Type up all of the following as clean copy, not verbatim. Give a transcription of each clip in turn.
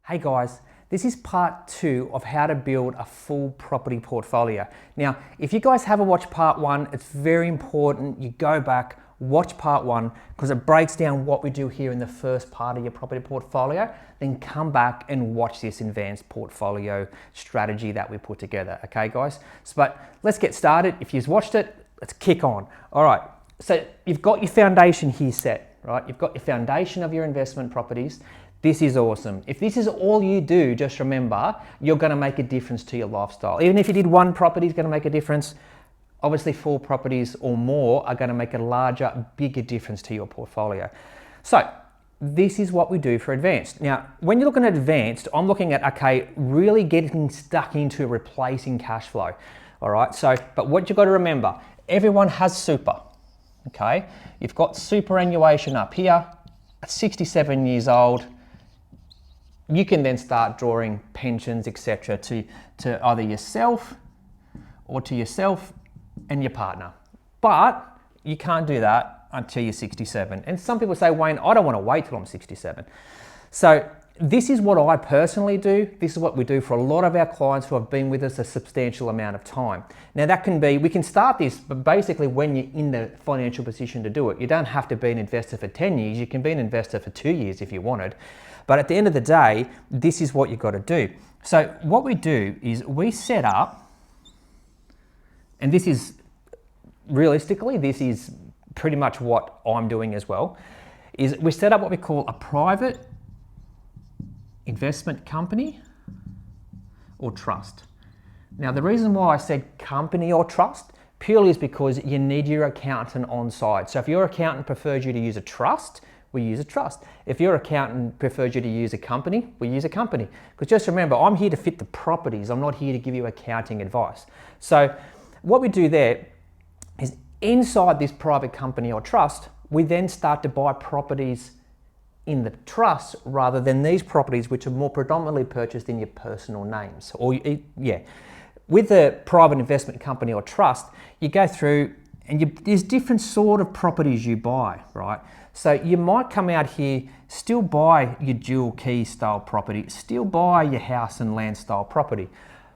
Hey guys, this is part 2 of how to build a full property portfolio. Now, if you guys haven't watched part 1, it's very important you go back, watch part 1, because it breaks down what we do here in the first part of your property portfolio, then come back and watch this advanced portfolio strategy that we put together, okay guys? But let's get started. If you've watched it, let's kick on. All right, so you've got your foundation here set, right? You've got your foundation of your investment properties. This is awesome. If this is all you do, just remember, you're going to make a difference to your lifestyle. Even if you did one property, it's going to make a difference. Obviously, 4 properties or more are going to make a larger, bigger difference to your portfolio. So this is what we do for advanced. Now, when you're looking at advanced, I'm looking at, okay, really getting stuck into replacing cash flow. All right. So, but what you've got to remember, everyone has super. Okay. You've got superannuation up here at 67 years old. You can then start drawing pensions, etc., to either yourself or to yourself and your partner. But you can't do that until you're 67. And some people say, Wayne, I don't want to wait till I'm 67. So this is what I personally do. This is what we do for a lot of our clients who have been with us a substantial amount of time. Now that can be, we can start this, but basically when you're in the financial position to do it, you don't have to be an investor for 10 years. You can be an investor for 2 years if you wanted. But at the end of the day, this is what you've got to do. So what we do is we set up, and this is realistically, this is pretty much what I'm doing as well, is we set up what we call a private investment company or trust. Now, the reason why I said company or trust purely is because you need your accountant on side. So if your accountant prefers you to use a trust, we use a trust. If your accountant prefers you to use a company, we use a company. Because just remember, I'm here to fit the properties. I'm not here to give you accounting advice. So what we do there is inside this private company or trust, we then start to buy properties in the trust rather than these properties which are more predominantly purchased in your personal names. With the private investment company or trust, you go through and there's different sort of properties you buy, right? So you might come out here, still buy your dual key style property, still buy your house and land style property.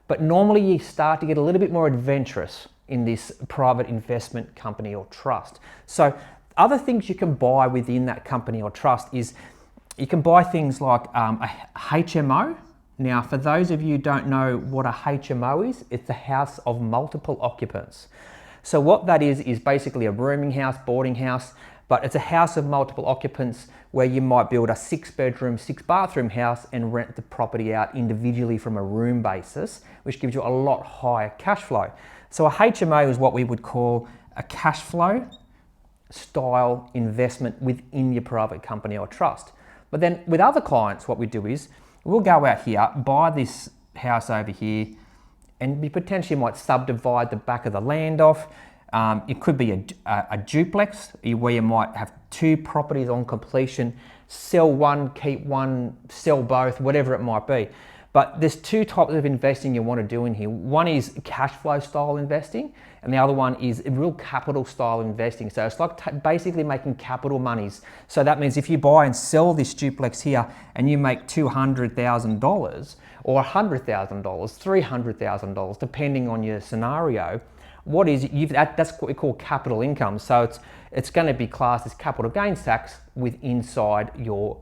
But normally you start to get a little bit more adventurous in this private investment company or trust. So other things you can buy within that company or trust is you can buy things like a HMO. Now, for those of you who don't know what a HMO is, it's a house of multiple occupants. So what that is basically a rooming house, boarding house, but it's a house of multiple occupants where you might build a 6-bedroom, 6-bathroom house and rent the property out individually from a room basis, which gives you a lot higher cash flow. So a HMO is what we would call a cash flow style investment within your private company or trust. But then with other clients, what we do is we'll go out here, buy this house over here, and we potentially might subdivide the back of the land off. It could be a duplex where you might have 2 properties on completion, sell one, keep one, sell both, whatever it might be. But there's 2 types of investing you want to do in here. One is cash flow style investing, and the other one is real capital style investing. So it's like basically making capital monies. So that means if you buy and sell this duplex here and you make $200,000 or $100,000, $300,000, depending on your scenario, that's what we call capital income. So it's going to be classed as capital gains tax inside your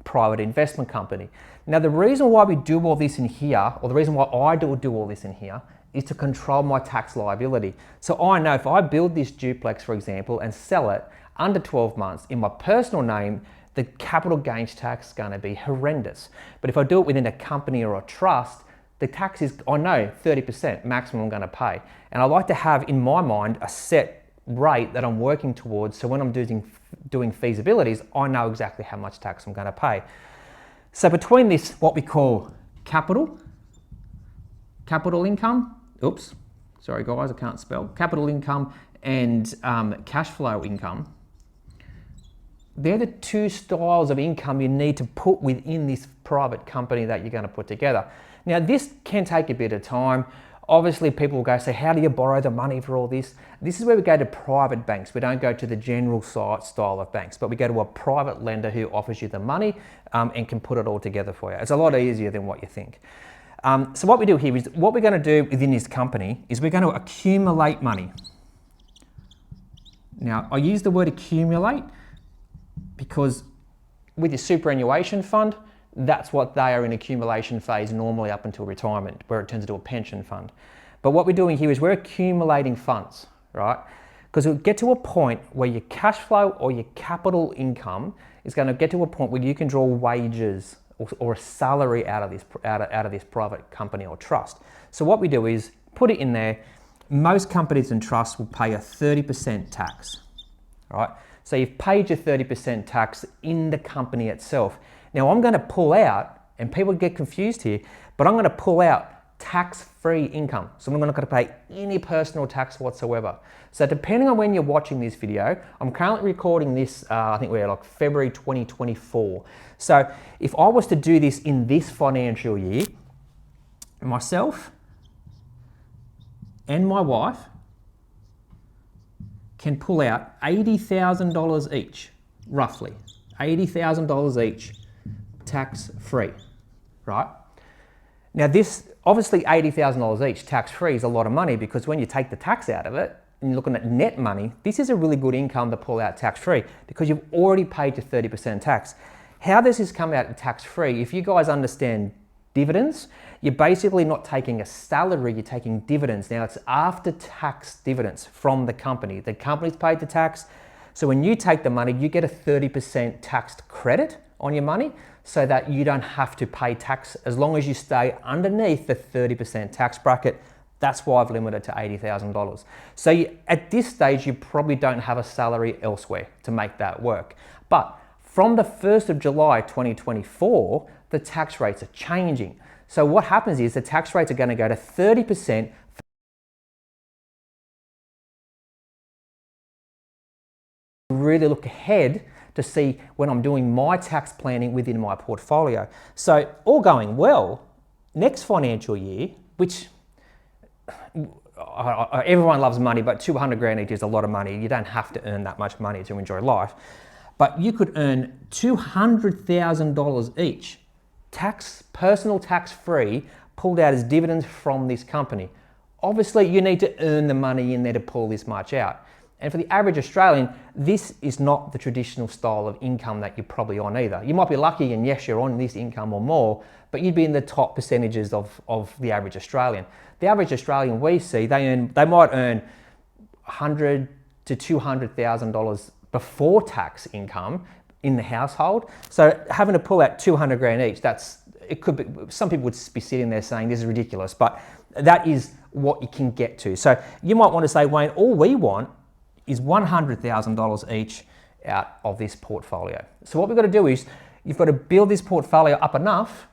private investment company. Now, the reason why we do all this in here, or the reason why I do all this in here, is to control my tax liability. So I know if I build this duplex, for example, and sell it under 12 months in my personal name, the capital gains tax is going to be horrendous. But if I do it within a company or a trust, the tax is, I know, 30% maximum I'm going to pay. And I like to have in my mind a set rate that I'm working towards. So when I'm doing feasibilities, I know exactly how much tax I'm going to pay. So between this, what we call capital income, oops, sorry guys, I can't spell, capital income and cash flow income, they're the 2 styles of income you need to put within this private company that you're going to put together. Now, this can take a bit of time. Obviously, people will go, so how do you borrow the money for all this? This is where we go to private banks. We don't go to the general style of banks, but we go to a private lender who offers you the money and can put it all together for you. It's a lot easier than what you think. So what we do here is, what we're going to do within this company is we're going to accumulate money. Now, I use the word accumulate because with your superannuation fund, that's what they are in accumulation phase normally up until retirement, where it turns into a pension fund. But what we're doing here is we're accumulating funds, right? Because we'll get to a point where your cash flow or your capital income is going to get to a point where you can draw wages or a salary out of this private company or trust. So what we do is put it in there. Most companies and trusts will pay a 30% tax, right? So you've paid your 30% tax in the company itself. Now I'm going to pull out, and people get confused here, but I'm going to pull out tax-free income. So I'm not going to pay any personal tax whatsoever. So depending on when you're watching this video, I'm currently recording this, I think we're like February 2024. So if I was to do this in this financial year, myself and my wife can pull out $80,000 each, roughly. $80,000 each, tax-free, right? Now this, obviously $80,000 each tax-free is a lot of money, because when you take the tax out of it, and you're looking at net money, this is a really good income to pull out tax-free because you've already paid your 30% tax. How does this come out tax-free? If you guys understand dividends, you're basically not taking a salary, you're taking dividends. Now it's after-tax dividends from the company. The company's paid the tax, so when you take the money, you get a 30% taxed credit on your money so that you don't have to pay tax as long as you stay underneath the 30% tax bracket. That's why I've limited to $80,000. So at this stage, you probably don't have a salary elsewhere to make that work. But from the 1st of July 2024, the tax rates are changing. So what happens is the tax rates are going to go to 30%. Really look ahead to see when I'm doing my tax planning within my portfolio. So all going well, next financial year, which everyone loves money, but 200 grand each is a lot of money. You don't have to earn that much money to enjoy life. But you could earn $200,000 each, personal tax free, pulled out as dividends from this company. Obviously, you need to earn the money in there to pull this much out. And for the average Australian, this is not the traditional style of income that you're probably on either. You might be lucky and yes, you're on this income or more, but you'd be in the top percentages of the average Australian. The average Australian we see, they might earn $100,000 to $200,000 before tax income in the household. So having to pull out 200 grand each, it could be, some people would be sitting there saying this is ridiculous, but that is what you can get to. So you might want to say, Wayne, all we want is $100,000 each out of this portfolio. So what we've got to do is you've got to build this portfolio up enough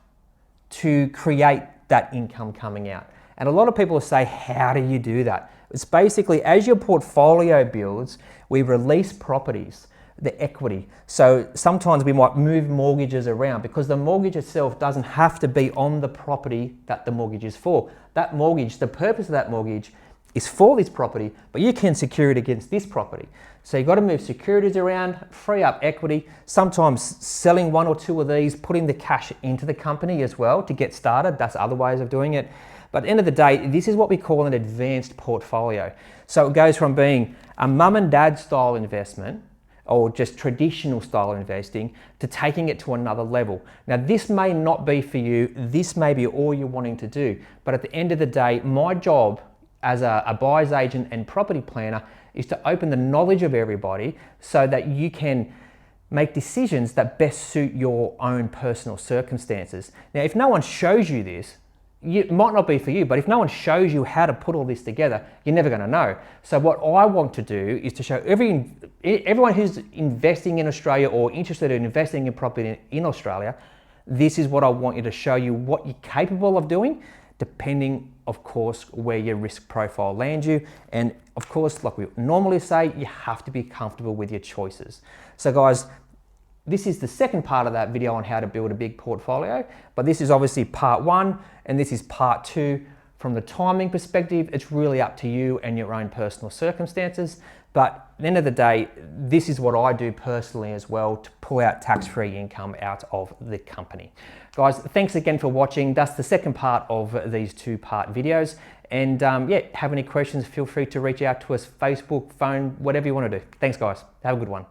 to create that income coming out. And a lot of people say, how do you do that? It's basically, as your portfolio builds, we release properties, the equity. So sometimes we might move mortgages around because the mortgage itself doesn't have to be on the property that the mortgage is for. That mortgage, the purpose of that mortgage is for this property, but you can secure it against this property. So you've got to move securities around, free up equity, sometimes selling one or two of these, putting the cash into the company as well to get started. That's other ways of doing it. But at the end of the day, this is what we call an advanced portfolio. So it goes from being a mum and dad style investment or just traditional style investing to taking it to another level. Now, this may not be for you. This may be all you're wanting to do. But at the end of the day, my job as a buyer's agent and property planner is to open the knowledge of everybody so that you can make decisions that best suit your own personal circumstances. Now, if no one shows you this, it might not be for you, but if no one shows you how to put all this together, you're never going to know. So what I want to do is to show everyone who's investing in Australia or interested in investing in property in Australia, this is what I want you to show you what you're capable of doing, depending, of course, where your risk profile lands you. And of course, like we normally say, you have to be comfortable with your choices. So guys, this is the second part of that video on how to build a big portfolio, but this is obviously part one, and this is part two From the timing perspective, it's really up to you and your own personal circumstances. But at the end of the day, this is what I do personally as well to pull out tax-free income out of the company. Guys, thanks again for watching. That's the second part of these two-part videos. And yeah, have any questions, feel free to reach out to us, Facebook, phone, whatever you want to do. Thanks guys, have a good one.